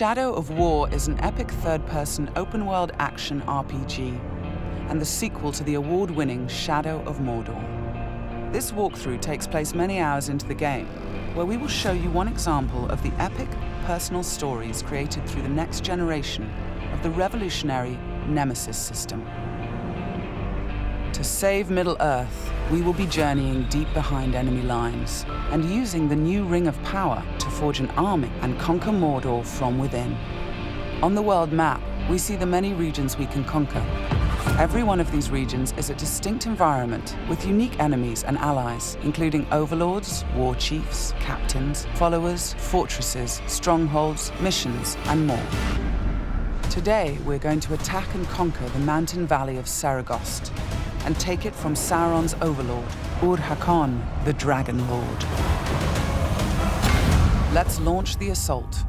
Shadow of War is an epic third-person open-world action RPG and the sequel to the award-winning Shadow of Mordor. This walkthrough takes place many hours into the game, where we will show you one example of the epic, personal stories created through the next generation of the revolutionary Nemesis System. To save Middle-earth, we will be journeying deep behind enemy lines and using the new Ring of Power to forge an army and conquer Mordor from within. On the world map, we see the many regions we can conquer. Every one of these regions is a distinct environment with unique enemies and allies, including overlords, war chiefs, captains, followers, fortresses, strongholds, missions, and more. Today, we're going to attack and conquer the mountain valley of Seregost and take it from Sauron's overlord, Ur-Hakon, the Dragon Lord. Let's launch the assault.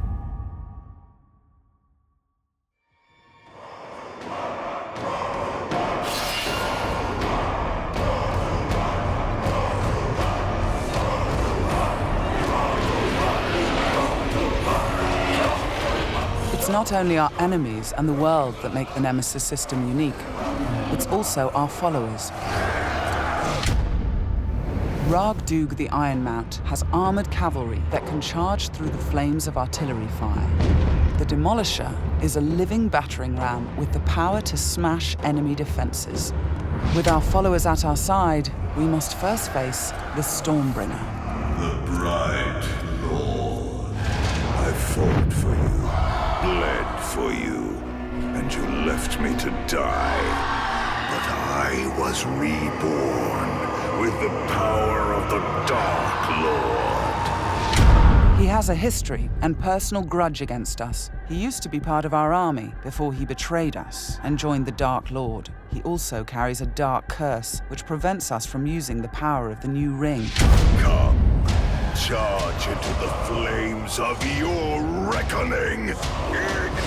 It's not only our enemies and the world that make the Nemesis System unique, it's also our followers. Ragdug the Iron Mount has armored cavalry that can charge through the flames of artillery fire. The Demolisher is a living battering ram with the power to smash enemy defenses. With our followers at our side, we must first face the Stormbringer. The bright Lord. I fought for you, bled for you, and you left me to die. But I was reborn with the power of the Dark Lord. He has a history and personal grudge against us. He used to be part of our army before he betrayed us and joined the Dark Lord. He also carries a dark curse which prevents us from using the power of the new ring. Come, charge into the flames of your reckoning. Ignite!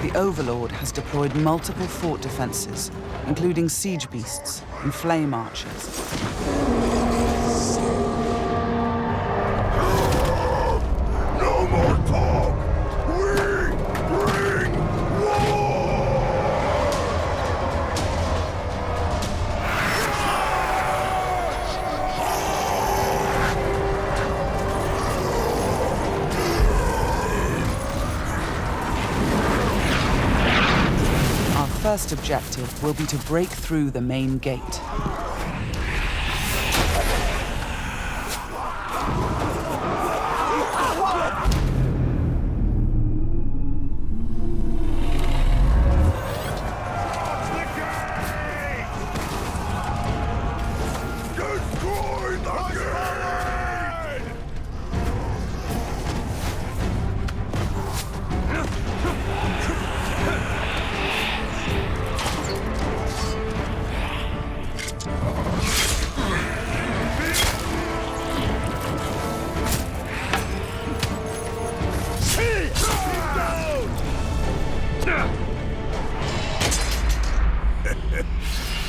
The Overlord has deployed multiple fort defenses, including siege beasts and flame archers. No more talk! We bring war! Our first objective will be to break through the main gate. Destroy the gate!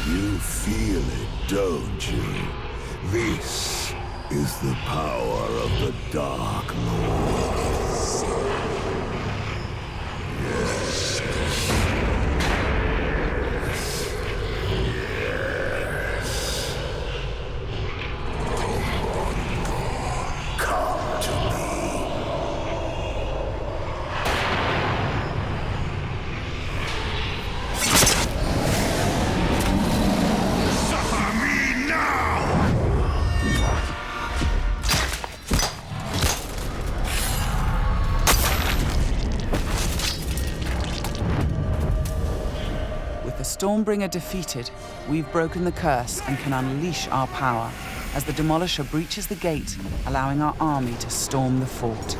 You feel it, don't you? This is the power of the Dark Lord. Yes. Yes. Come to me. Suffer me now! With the Stormbringer defeated, we've broken the curse and can unleash our power as the Demolisher breaches the gate, allowing our army to storm the fort.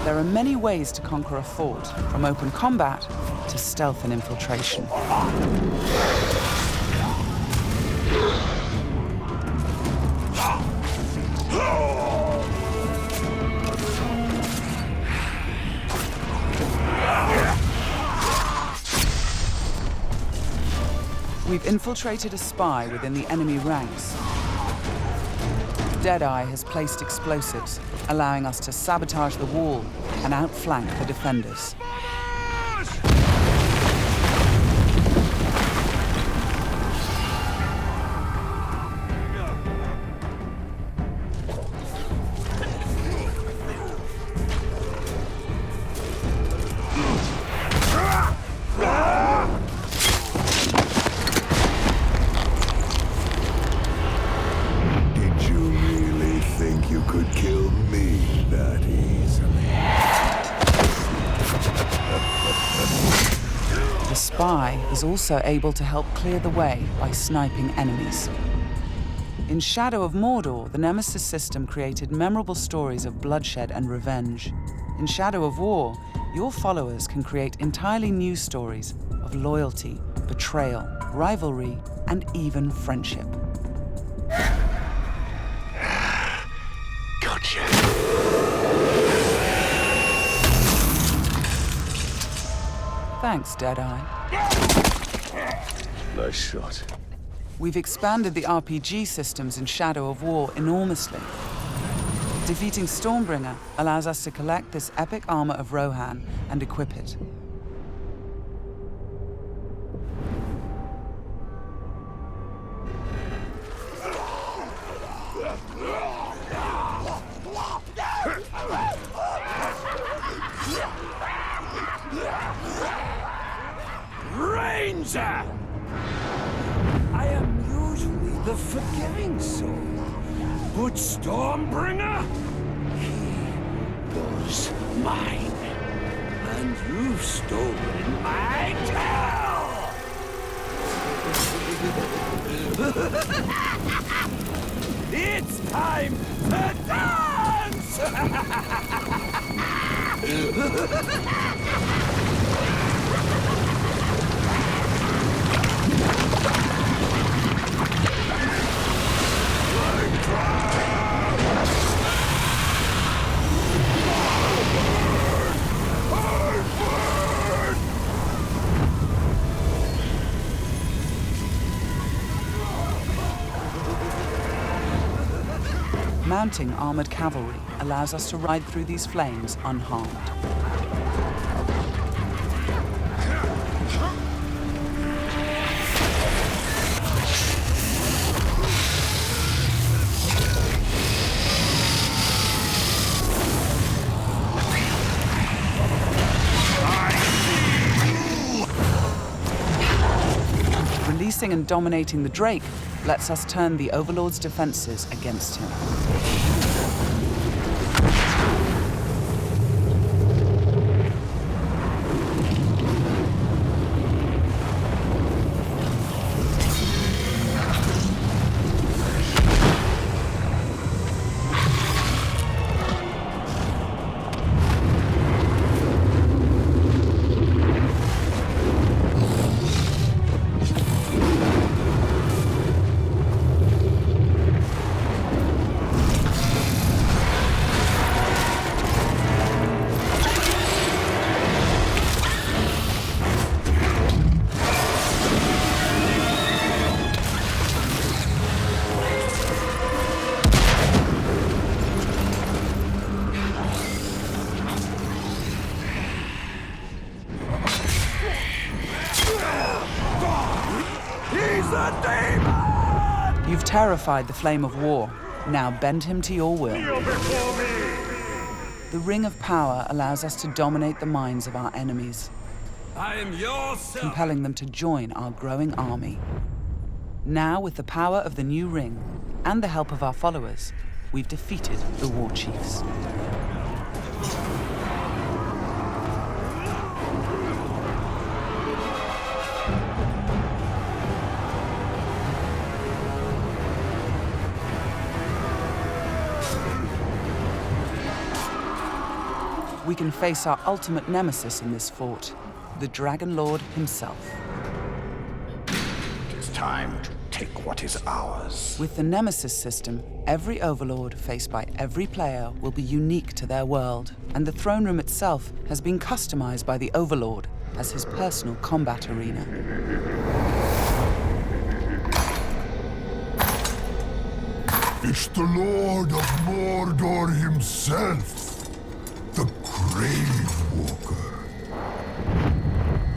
There are many ways to conquer a fort, from open combat to stealth and infiltration. We've infiltrated a spy within the enemy ranks. D.I.C.E has placed explosives, allowing us to sabotage the wall and outflank the defenders. The spy is also able to help clear the way by sniping enemies. In Shadow of Mordor, the Nemesis System created memorable stories of bloodshed and revenge. In Shadow of War, your followers can create entirely new stories of loyalty, betrayal, rivalry, and even friendship. Gotcha. Thanks, D.I.C.E. Nice shot. We've expanded the RPG systems in Shadow of War enormously. Defeating Stormbringer allows us to collect this epic armor of Rohan and equip it. Ranger! I am usually the forgiving soul, but Stormbringer, he was mine, and you've stolen my tail! It's time to dance! Mounting armored cavalry allows us to ride through these flames unharmed. Releasing and dominating the Drake lets us turn the Overlord's defenses against him. You've terrified the Flame of War. Now bend him to your will. The Ring of Power allows us to dominate the minds of our enemies, I am your compelling them to join our growing army. Now, with the power of the new ring and the help of our followers, we've defeated the War Chiefs. we can face our ultimate nemesis in this fort, the Dragon Lord himself. It is time to take what is ours. With the Nemesis System, every Overlord faced by every player will be unique to their world, and the throne room itself has been customized by the Overlord as his personal combat arena. It's the Lord of Mordor himself, the Grave Walker.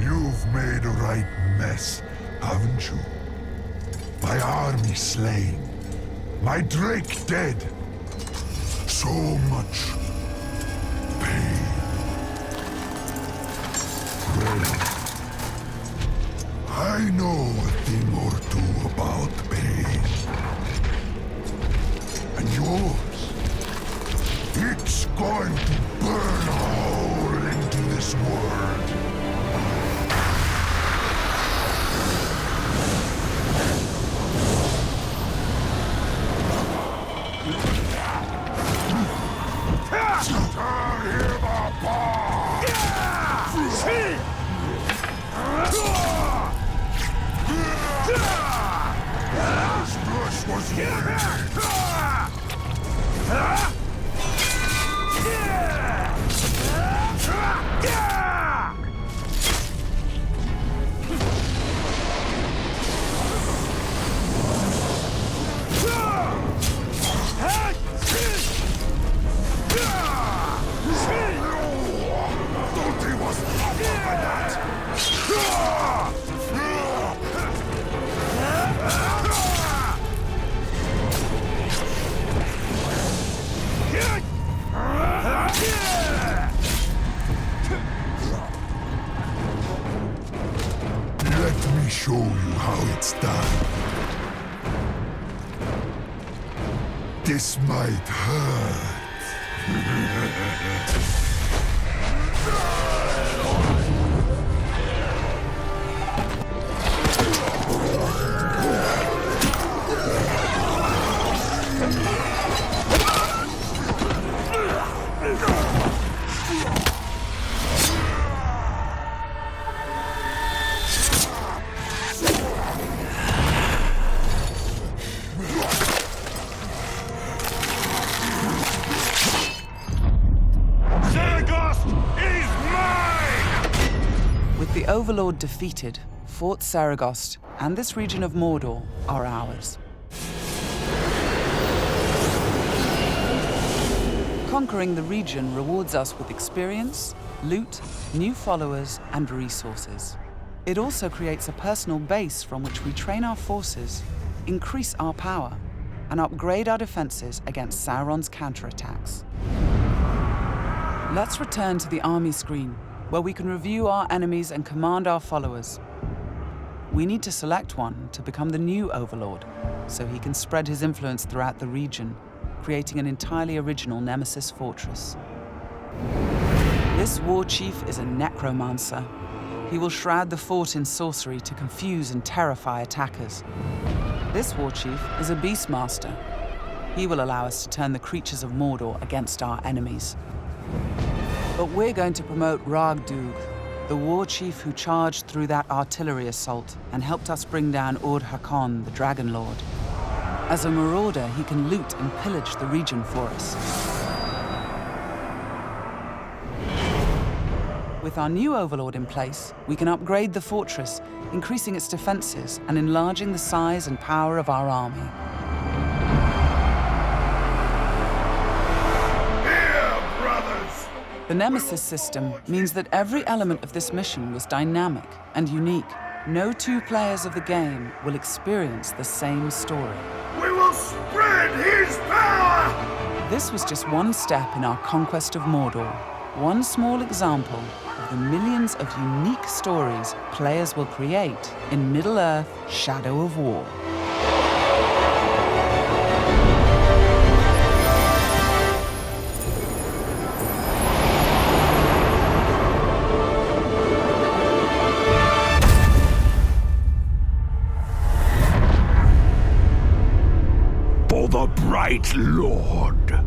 You've made a right mess, haven't you? My army slain, my Drake dead. So much pain. Well, I know a thing or two about pain. And yours, it's going to burn a hole into this world. This was Let me show you how it's done. This might hurt. Seregost is mine! With the Overlord defeated, Fort Seregost and this region of Mordor are ours. Conquering the region rewards us with experience, loot, new followers, and resources. It also creates a personal base from which we train our forces, increase our power, and upgrade our defenses against Sauron's counterattacks. Let's return to the army screen, where we can review our enemies and command our followers. We need to select one to become the new Overlord, so he can spread his influence throughout the region, creating an entirely original Nemesis Fortress. This war chief is a necromancer. He will shroud the fort in sorcery to confuse and terrify attackers. This war chief is a beastmaster. He will allow us to turn the creatures of Mordor against our enemies. But we're going to promote Ragdug, the war chief who charged through that artillery assault and helped us bring down Ord-Hakon, the Dragon Lord. As a marauder, he can loot and pillage the region for us. With our new Overlord in place, we can upgrade the fortress, increasing its defenses and enlarging the size and power of our army. Here, brothers! The Nemesis System means that every element of this mission was dynamic and unique. No two players of the game will experience the same story. We will spread his power! This was just one step in our conquest of Mordor, one small example of the millions of unique stories players will create in Middle-earth: Shadow of War. For the bright Lord.